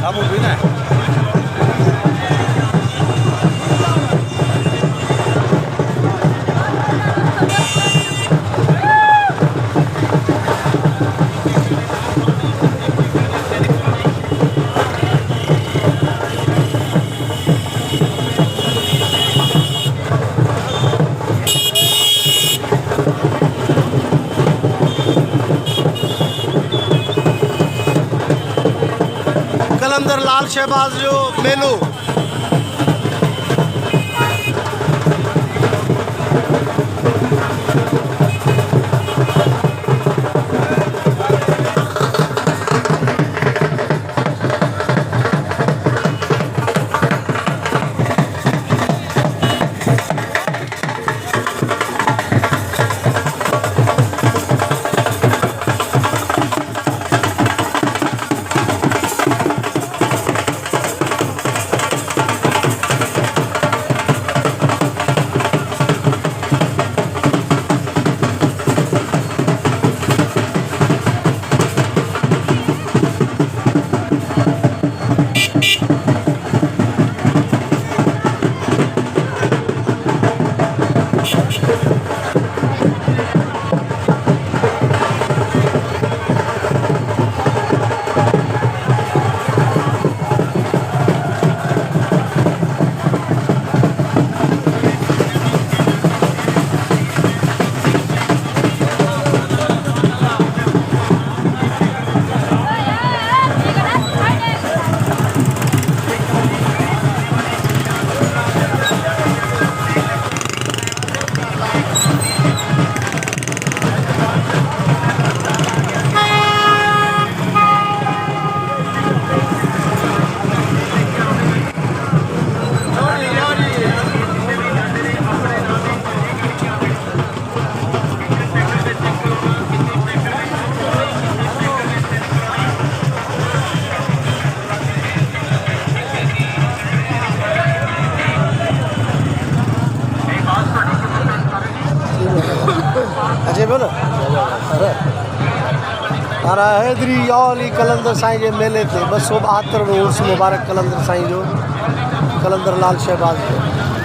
सामू भी ना कलंदर लाल शहबाज जो मेलो बोलो अरे हैदरी औली कलंदर साईं जे मेले ते 272 उर्स मुबारक कलंदर साईं जो कलंदर लाल शहबाज जो।